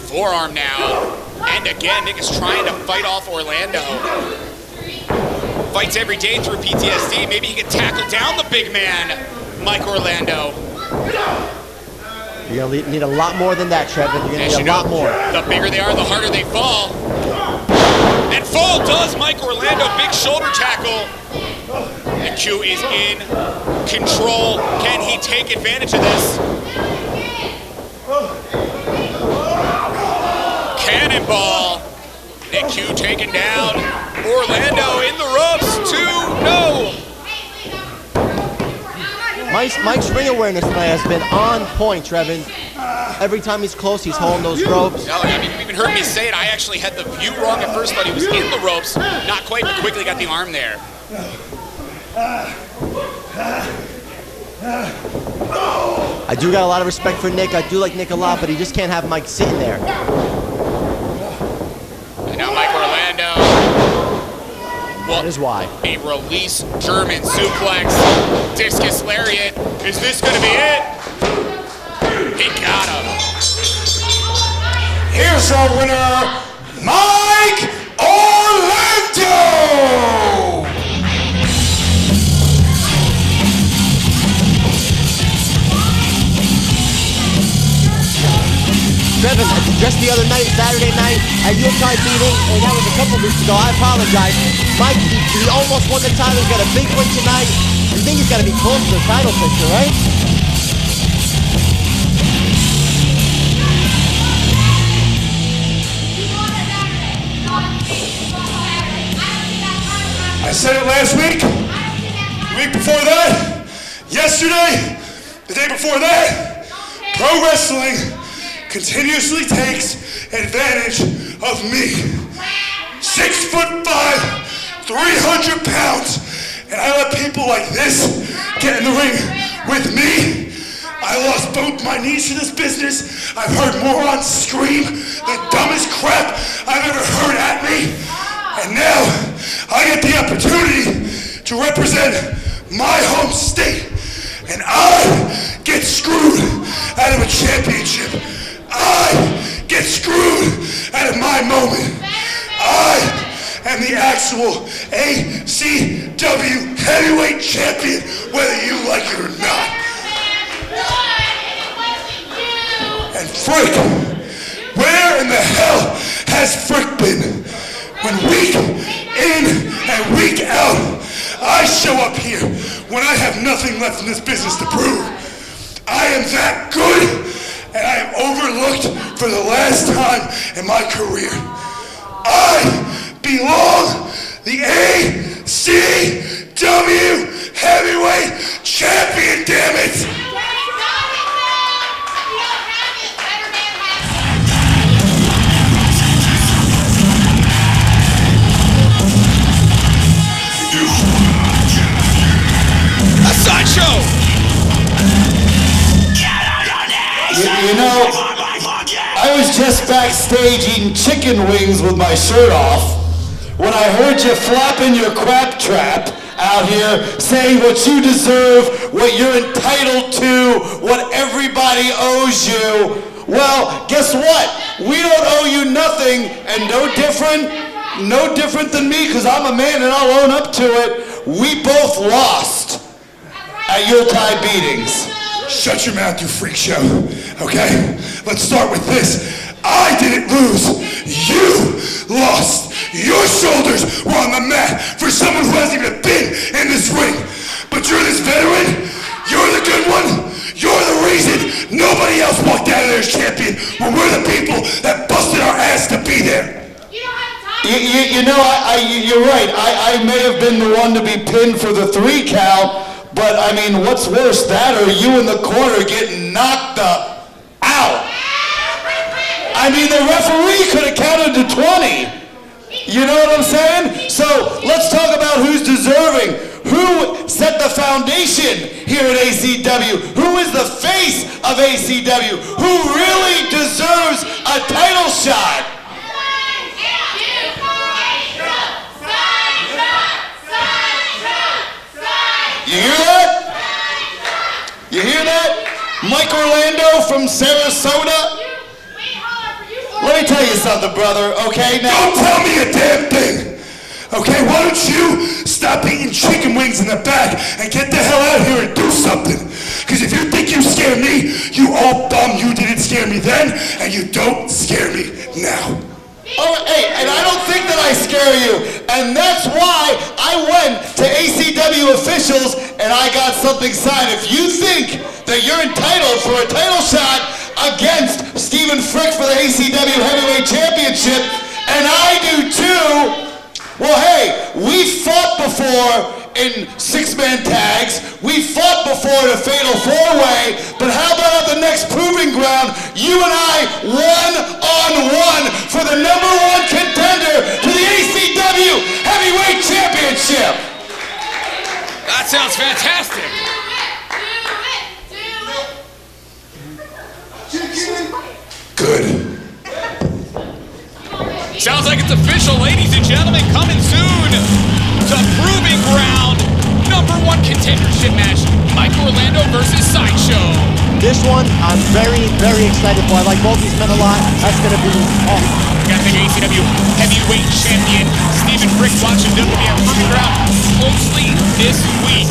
Forearm now. And again, Nick is trying to fight off Orlando. Fights every day through PTSD. Maybe he can tackle down the big man, Mike Orlando. You're going to need a lot more than that, Trevor. You're going to need a lot more. The bigger they are, the harder they fall. And fall does Mike Orlando. Big shoulder tackle. And Q is in control. Can he take advantage of this? Cannonball. Nick Q taken down. Orlando in the ropes. 2-0. Mike's ring awareness tonight has been on point, Trevin. Every time he's close, he's holding those ropes. No, I mean, you even heard me say it. I actually had the view wrong at first, but he was in the ropes. Not quite, but quickly got the arm there. I do got a lot of respect for Nick. I do like Nick a lot, but he just can't have Mike sitting there. And now Mike Orlando. That is why. A release German suplex. Discus lariat. Is this going to be it? He got him. Here's our winner, Mike Orlando! Trevin, just the other night, Saturday night, at Yuletide meeting, and that was a couple weeks ago, I apologize. Mike, he almost won the title, he's got a big win tonight. You think he's got to be close to the title picture, right? I said it last week, the week before that, yesterday, the day before that. Pro wrestling continuously takes advantage of me. 6'5", 300 pounds, and I let people like this get in the ring with me. I lost both my knees to this business. I've heard morons scream the dumbest crap I've ever heard at me. And now I get the opportunity to represent my home state. And I get screwed out of a championship. I get screwed out of my moment. I am the actual ACW heavyweight champion, whether you like it or not. And Frick, where in the hell has Frick been? When week in and week out, I show up here when I have nothing left in this business to prove. I am that good, and I am overlooked for the last time in my career. I belong the ACW Heavyweight Champion, damn it! A sideshow! You know, I was just backstage eating chicken wings with my shirt off when I heard you flapping your crap trap out here saying what you deserve, what you're entitled to, what everybody owes you. Well, guess what? We don't owe you nothing, and no different than me, because I'm a man and I'll own up to it. We both lost at Yuletide beatings. Shut your mouth, you freak show, okay? Let's start with this. I didn't lose. You lost. Your shoulders were on the mat for someone who hasn't even been in this ring. But you're this veteran. You're the good one. You're the reason nobody else walked out of there as champion when we're the people that busted our ass to be there. You know, you're right. I may have been the one to be pinned for the 3 count, but I mean, what's worse, that or you in the corner getting knocked out? I mean, the referee could have counted to 20. You know what I'm saying? So let's talk about who's deserving. Who set the foundation here at ACW? Who is the face of ACW? Who really deserves a title shot? You hear that? You hear that? Mike Orlando from Sarasota? Let me tell you something, brother, okay? Now, don't tell me a damn thing! Okay, why don't you stop eating chicken wings in the back and get the hell out here and do something? Because if you think you scare me, you all bum, you didn't scare me then, and you don't scare me now. Oh, hey, and I don't think that I scare you, and that's why I went to ACW officials and I got something signed. If you think that you're entitled for a title shot against Stephen Frick for the ACW Heavyweight Championship, and I do too, well, hey, we fought before in 6-man tags. We fought before in a fatal 4-way. But how about at the next Proving Ground, you and I one-on-one for the #1 contender to the ACW Heavyweight Championship? That sounds fantastic. Good. Sounds like it's official, ladies and gentlemen, coming soon to Proving Ground, #1 contendership match, Mike Orlando versus Sideshow. This one, I'm very, very excited for. I like both these men a lot. That's going to be awesome. We got the ACW Heavyweight Champion, Stephen Frick, watching WWN Proving Ground closely this week.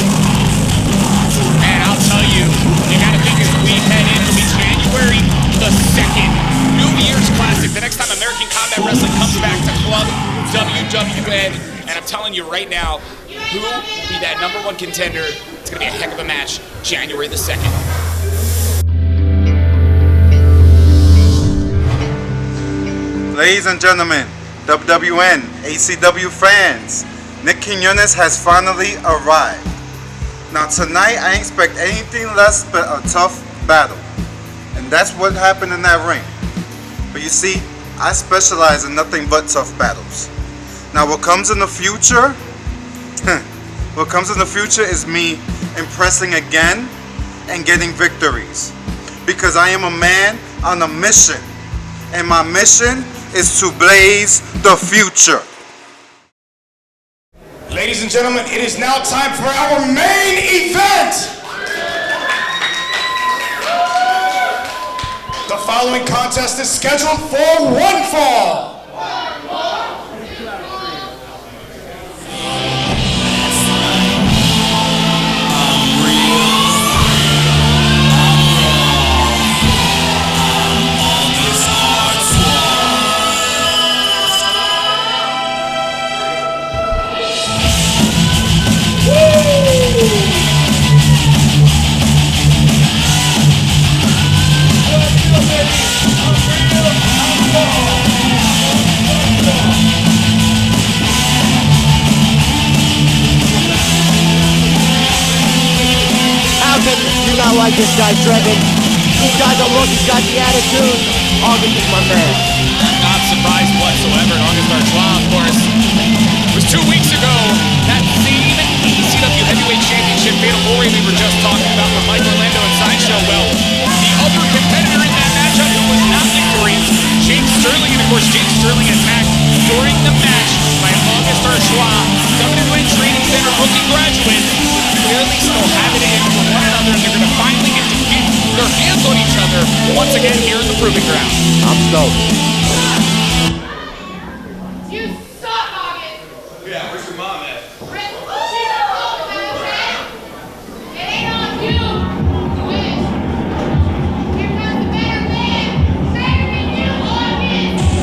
Man, I'll tell you, you got to think as we head into January the 2nd, New Year's Classic, the next time American Combat Wrestling comes back to Club WWN. And I'm telling you right now, who will be that #1 contender? It's going to be a heck of a match, January the 2nd. Ladies and gentlemen, WWN, ACW fans, Nick Quinones has finally arrived. Now tonight, I expect anything less but a tough battle. And that's what happened in that ring. But you see, I specialize in nothing but tough battles. Now what comes in the future? What comes in the future is me impressing again and getting victories. Because I am a man on a mission. And my mission is to blaze the future. Ladies and gentlemen, it is now time for our main event. The following contest is scheduled for one fall. Not like this guy, Trevin. He's got the look, he's got the attitude. August is my man. Not surprised whatsoever. And August Artois, of course, it was 2 weeks ago. That same ACW Heavyweight Championship fatal 4-way we were just talking about with Mike Orlando and Sideshow. Well, the other competitor in that matchup who was not victorious Chapter once again here in the Proving Ground. I'm stoked. You suck, August! Yeah, where's your mom at? It ain't on you! You wish. Here comes the better man! Better than you, August!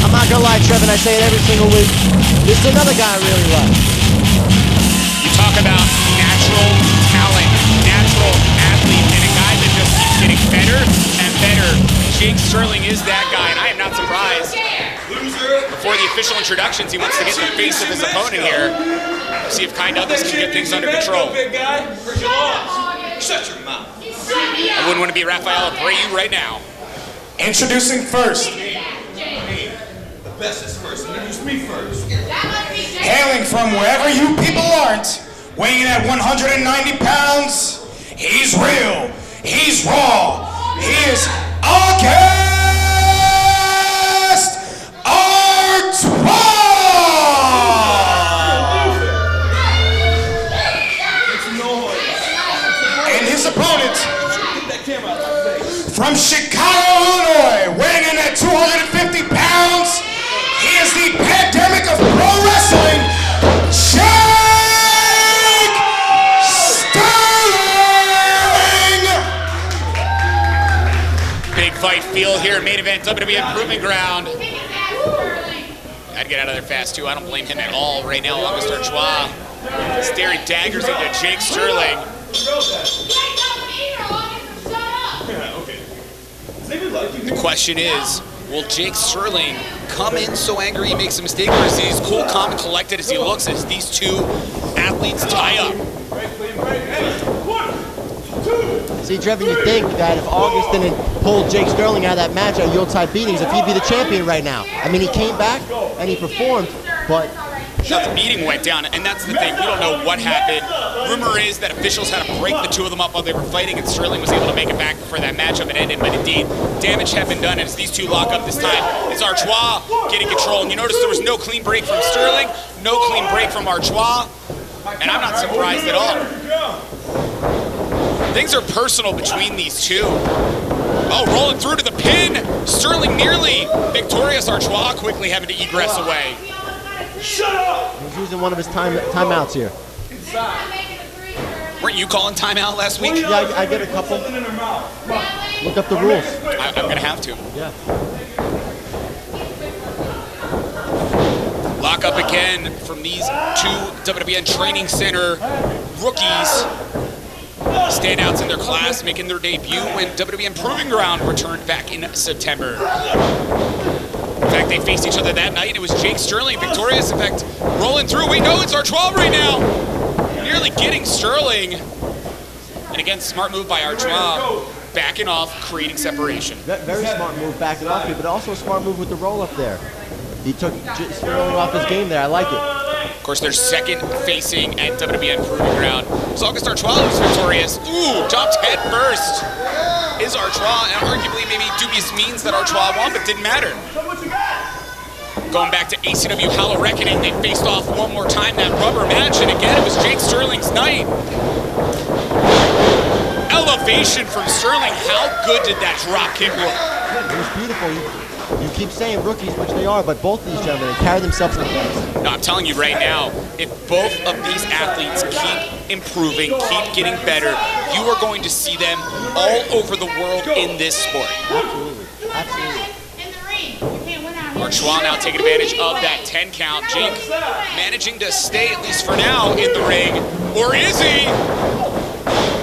I'm not gonna lie, Trevor, and I say it every single week. This is another guy I really love. You talk about natural talent, natural athlete, and a guy that just keeps getting better and better. Jake Sterling is that guy, and I am not surprised. Before the official introductions, he wants to get in the face of his opponent here. See if Kind Douglas can get things under control. Big guy, where's your loss? Shut your mouth. I wouldn't want to be Rafael Abreu right now. Introducing first, The best is first. Introduce me first. hailing from wherever you people aren't, weighing in at 190 pounds, he's real, he's raw, he is August Artois! And his opponent, from Chicago, Illinois, weighing in at 250 pounds, he is the pandemic of pro wrestling, Jake Sterling! Big fight field here, main event, WWN Proving Ground. I'd get out of there fast too. I don't blame him at all right now. August Artois staring daggers into Jake Sterling. The question is, will Jake Sterling come in so angry he makes a mistake, or is he as cool, calm, and collected as he looks as these two athletes tie up? See, Trevor, you think that if August didn't pull Jake Sterling out of that match at Yuletide Beatings, if he'd be the champion right now. I mean, he came back and he performed, but... Now the meeting went down, and that's the thing. We don't know what happened. Rumor is that officials had to break the two of them up while they were fighting, and Sterling was able to make it back before that matchup had ended. But indeed, damage had been done, and as these two lock up this time, it's Artois getting control. And you notice there was no clean break from Sterling, no clean break from Artois, and I'm not surprised at all. Things are personal between these two. Oh, rolling through to the pin. Sterling nearly victorious. Artois quickly having to egress away. Shut up! He's using one of his timeouts here. Weren't you calling timeout last week? Yeah, I get a couple. Look up the rules. I'm going to have to. Yeah. Lock up again from these two WWN Training Center rookies. Standouts in their class making their debut when WWN Proving Ground returned back in September. In fact, they faced each other that night. It was Jake Sterling victorious. In fact, rolling through. We know it's Artois right now. Nearly getting Sterling. And again, smart move by Artois. Backing off, creating separation. Very smart move backing off here, but also a smart move with the roll up there. He took Sterling off his game there. I like it. Of course, their second facing at WWN Proving Ground. So August Artois was victorious. Ooh, jumped head first. Is Artois, and arguably maybe dubious means that Artois won, but didn't matter. Going back to ACW Hollow Reckoning, they faced off one more time that rubber match, and again, it was Jake Sterling's night. Elevation from Sterling. How good did that drop kick look? It was beautiful. You keep saying rookies, which they are, but both of these gentlemen, they carry themselves in the place. No, I'm telling you right now, if both of these athletes keep improving, keep getting better, you are going to see them all over the world in this sport. Absolutely. Absolutely. Artois now taking advantage of that 10 count. Jake managing to stay, at least for now, in the ring. Or is he?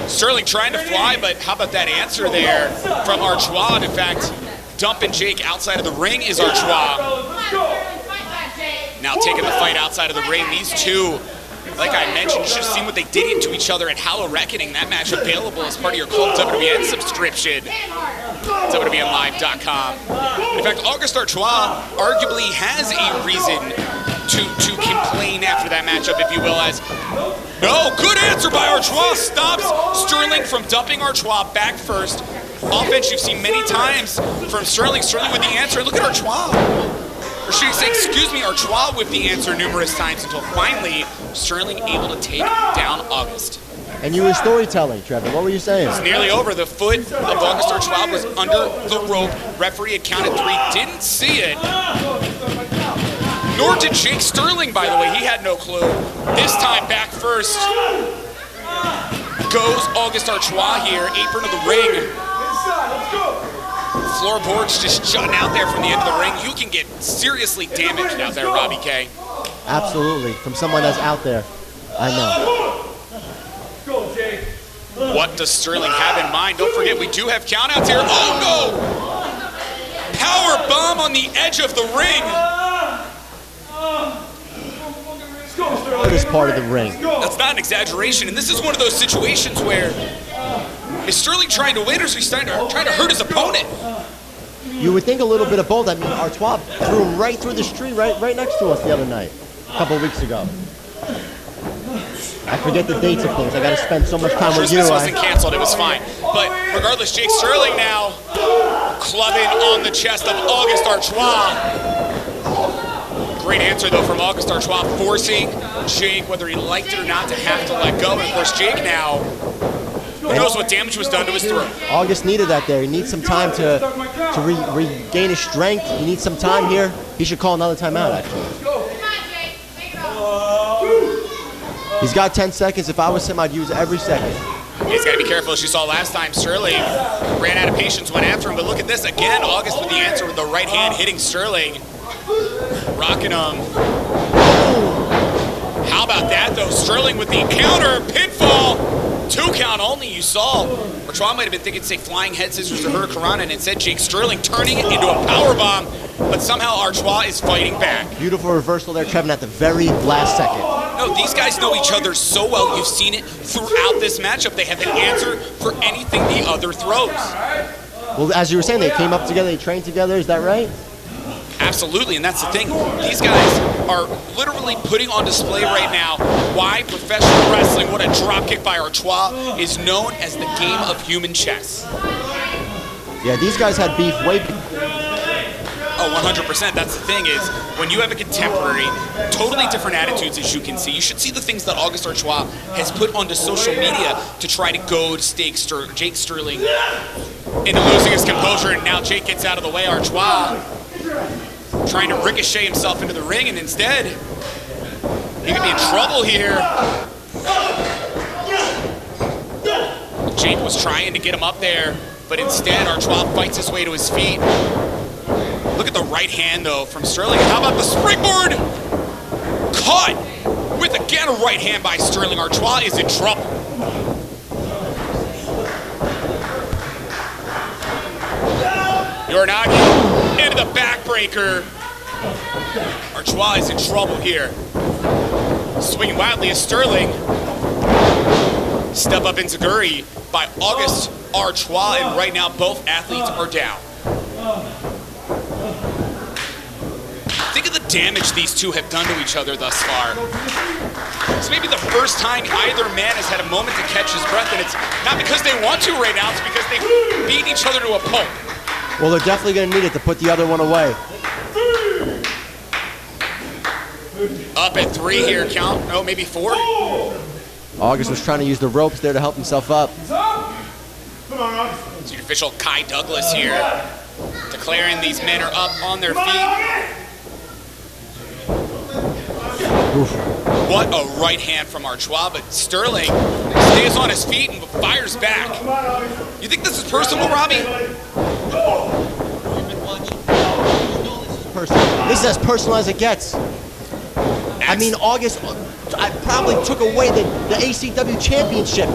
Sterling trying to fly, but how about that answer there from Artois? In fact, dumping Jake outside of the ring is Artois. Now taking the fight outside of the ring. These two Like I mentioned, you should have seen what they did to each other at Hallow Reckoning. That match available as part of your Club WWN subscription. WWNlive.com. In fact, Auguste Artois arguably has a reason to complain after that matchup, if you will, as no, good answer by Artois, stops Sterling from dumping Artois back first. Offense you've seen many times from Sterling. Sterling with the answer. Look at Artois. Or should I say, excuse me, Artois with the answer numerous times until finally Sterling able to take down Auguste. And you were storytelling, Trevor. What were you saying? It's nearly over. The foot of Auguste Artois was under the rope. Referee had counted 3, didn't see it. Nor did Jake Sterling, by the way. He had no clue. This time back first goes Auguste Artois here. Apron of the ring. Floorboards just jutting out there from the end of the ring. You can get seriously damaged out there, Robbie K. Absolutely. From someone that's out there. I know. What does Sterling have in mind? Don't forget, we do have countouts here. Oh, no! Power bomb on the edge of the ring. This part of the ring. That's not an exaggeration, and this is one of those situations where is Sterling trying to win, or is he trying to hurt his opponent? You would think a little bit of both. I mean, Artois threw him right through the street, right next to us the other night, a couple of weeks ago. I forget the dates of things. I got to spend so much time with you. Christmas wasn't canceled. It was fine. But regardless, Jake Sterling now clubbing on the chest of Auguste Artois. Great answer, though, from Auguste Artois, forcing Jake, whether he liked it or not, to have to let go. And, of course, Jake now, who knows what damage was done to his throat. Auguste needed that there. He needs some time to regain his strength. He needs some time here. He should call another timeout, actually. He's got 10 seconds. If I was him, I'd use every second. He's got to be careful. As you saw last time, Sterling ran out of patience, went after him. But look at this. Again, Auguste with the answer with the right hand hitting Sterling. Rocking him. How about that, though? Sterling with the counter. Pinfall. 2 count only, you saw. Artois might have been thinking, say, flying head scissors to Hurricanrana, and instead Jake Sterling turning it into a powerbomb. But somehow Artois is fighting back. Beautiful reversal there, Trevin, at the very last second. No, these guys know each other so well. You've seen it throughout this matchup. They have an answer for anything the other throws. Well, as you were saying, they came up together, they trained together. Is that right? Absolutely, and that's the thing. These guys are literally putting on display right now why professional wrestling, what a dropkick by Artois, is known as the game of human chess. Yeah, these guys had beef way before. Oh, 100%. That's the thing is, when you have a contemporary, totally different attitudes as you can see. You should see the things that Auguste Artois has put onto social media to try to goad Jake Sterling into losing his composure, and now Jake gets out of the way. Artois trying to ricochet himself into the ring, and instead, he could be in trouble here. Jake was trying to get him up there, but instead, Artois fights his way to his feet. Look at the right hand, though, from Sterling. How about the springboard? Caught with, again, a right hand by Sterling. Artois is in trouble. Yoranagi into the backbreaker. Artois is in trouble here. Swinging wildly as Sterling. Step up enziguri by Auguste Artois, and right now both athletes are down. Think of the damage these two have done to each other thus far. It's maybe the first time either man has had a moment to catch his breath, and it's not because they want to right now, it's because they beat each other to a pulp. Well, they're definitely going to need it to put the other one away. Up at 3 here, count, oh, maybe 4. Auguste was trying to use the ropes there to help himself up. It's your official Kai Douglas here, declaring these men are up on their feet. Oof. What a right hand from Artois, but Sterling stays on his feet and fires back. You think this is personal, Robbie? This is as personal as it gets. I mean, Auguste, I probably took away the ACW championship.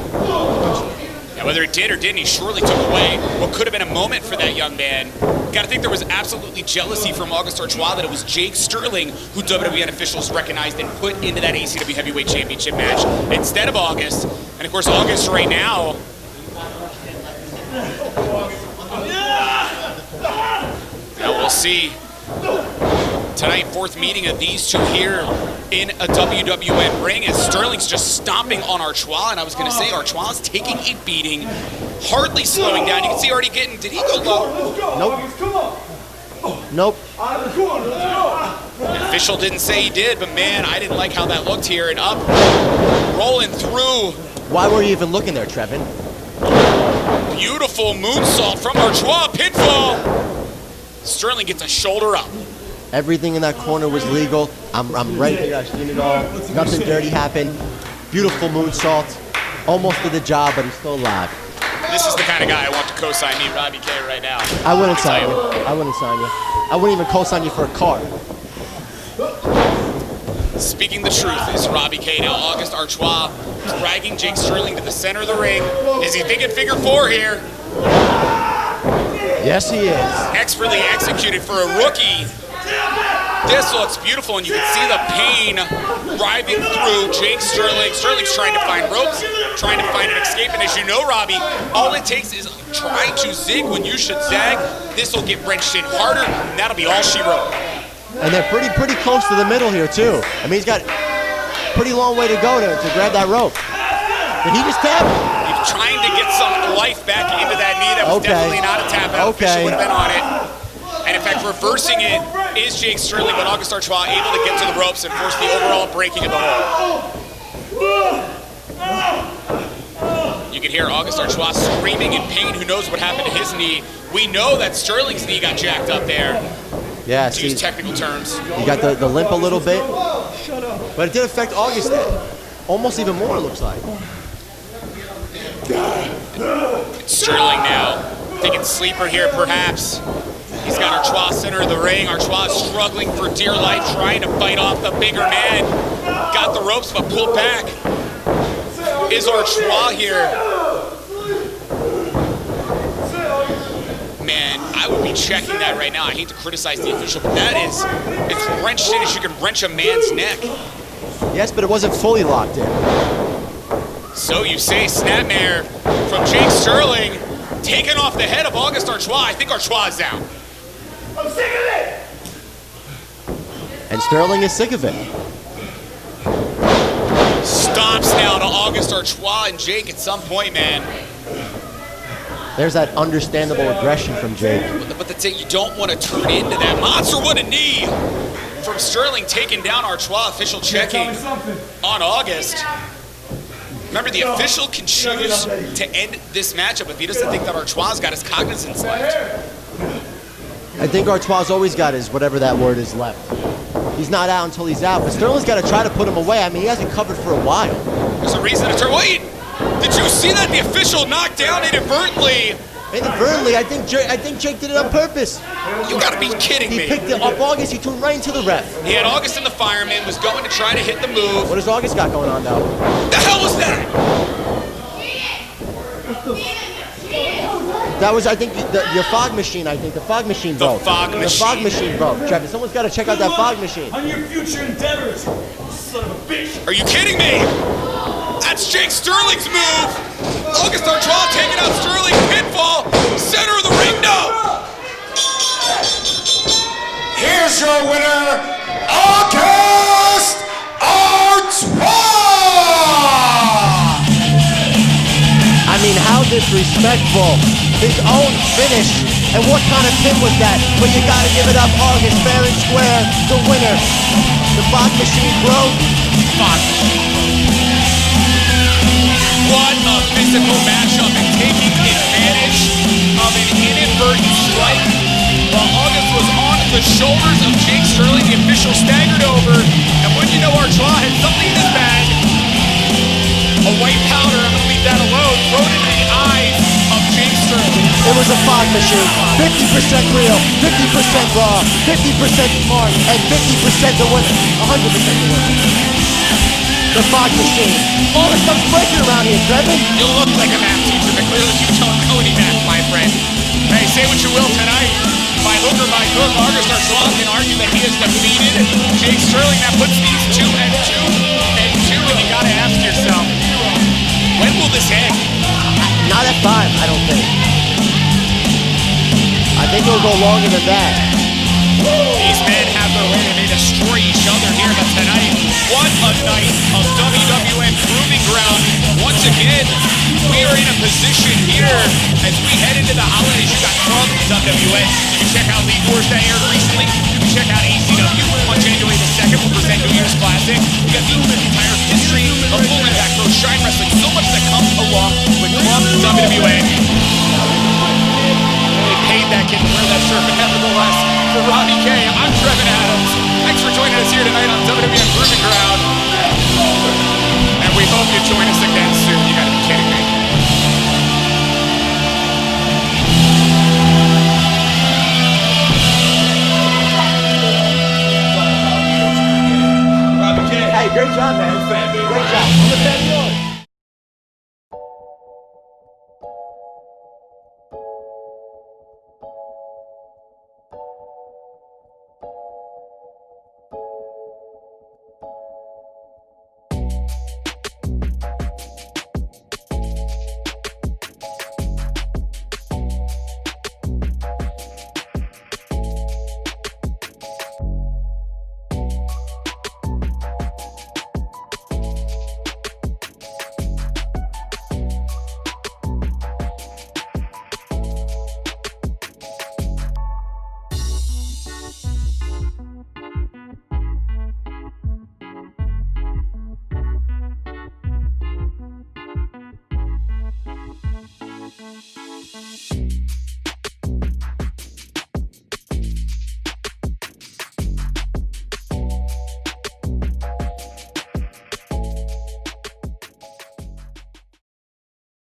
Yeah, Whether it did or didn't, he surely took away what could have been a moment for that young man. Gotta think there was absolutely jealousy from August Artois that it was Jake Sterling who WWN officials recognized and put into that ACW Heavyweight Championship match instead of August. And of course, August right now. Now we'll see. Tonight, fourth meeting of these two here in a WWN ring as Sterling's just stomping on Artois, and I was going to say Artois is taking a beating, hardly slowing down. You can see already getting, did he go low? Nope. Nope. The official didn't say he did, but man, I didn't like how that looked here, and up, rolling through. Why were you even looking there, Trevin? Beautiful moonsault from Artois, pinfall. Sterling gets a shoulder up. Everything in that corner was legal. I'm right here. I've seen it all. Nothing dirty happened. Beautiful moonsault. Almost did the job, but he's still alive. This is the kind of guy I want to co-sign me, Robbie K, right now. I wouldn't sign you. I wouldn't sign you. I wouldn't even co-sign you for a car. Speaking the truth is Robbie K. Now August Artois dragging Jake Sterling to the center of the ring. Is he thinking figure four here? Yes, he is. Expertly executed for a rookie. This looks beautiful, and you can see the pain driving through Jake Sterling. Sterling's trying to find ropes, trying to find an escape, and as you know, Robbie, all it takes is trying to zig when you should zag. This will get wrenched in harder, and that'll be all she wrote. And they're pretty close to the middle here, too. I mean, he's got a pretty long way to go to grab that rope. Did he just tap? He's trying to get some life back into that knee. That was definitely not a tap out. Official would have been on it. And in fact, reversing it is Jake Sterling, but August Artois able to get to the ropes and force the overall breaking of the hold. You can hear August Artois screaming in pain. Who knows what happened to his knee? We know that Sterling's knee got jacked up there. Yeah, to use technical terms. You got the limp a little bit, but it did affect August almost even more, it looks like. Sterling now thinking sleeper here, perhaps. He's got Artois center of the ring. Artois struggling for dear life, trying to fight off the bigger man. Got the ropes, but pulled back. Is Artois here? Man, I would be checking that right now. I hate to criticize the official, but that is, it's wrenched in as you can wrench a man's neck. Yes, but it wasn't fully locked in. So you say, snapmare from Jake Sterling, taking off the head of August Artois. I think Artois is down. I'm sick of it! And Sterling is sick of it. Stomps now to August Artois and Jake at some point, man. There's that understandable aggression from Jake. But that's it, you don't want to turn into that monster. What a knee from Sterling taking down Artois. Official checking on August. Remember, the official can choose to end this matchup if he doesn't think that Artois got his cognizance left. I think Artois always got his whatever that word is left. He's not out until he's out, but Sterling's got to try to put him away. I mean, he hasn't covered for a while. There's a reason to turn. Wait! Did you see that? The official knocked down inadvertently. Inadvertently? I think Jake did it on purpose. You gotta be kidding me. He picked it up August, he threw it right into the ref. He had August in the fireman, was going to try to hit the move. What does August got going on now? The hell was that? That was, I think, your fog machine, I think. The fog machine broke. The fog machine. The fog machine broke. Trevor, someone's got to check out that fog machine. On your future endeavors, son of a bitch. Are you kidding me? That's Jake Sterling's move. August Artois taking out Sterling. Pinfall. Center of the ring. No. Here's your winner, August Artois! I mean, how disrespectful. His own finish. And what kind of pin was that? But you gotta give it up, August, fair and square, the winner. The fog machine broke. Fog machine. What a physical matchup and taking advantage of an inadvertent strike. While August was on the shoulders of Jake Sterling, the official staggered over. And when you know Artois had something in his bag, a white powder, I'm gonna leave that alone, thrown into the eyes of Jake Sterling. It was a fog machine. 50% real, 50% raw, 50% smart, and 50% the winner. 100% the winner. The fog machine. All the stuff's breaking around here, Trevor. You look like a math teacher, but clearly after by Cook. Artois can argue that he is defeated. Jake Sterling, that puts these 2-2. And you gotta ask yourself, when will this end? Not at 5, I don't think. I think it'll go longer than that. These men have their way and they destroy each other here, but tonight, what a night of WWN Proving Ground. Once again, we are in a position here as we head into the holidays. You got from WWN. You can check out League Wars that aired recently. You can check out ACW on January the 2nd. We'll present New Year's Classic. We got the entire history of Full Impact Pro Shine Wrestling. So much that comes along with Club WWN. They paid that kid to wear that shirt, but nevertheless, for Ronnie K, I'm Trevin Adams. Thanks for joining us here tonight on WWN Proving Ground. And we hope you join us again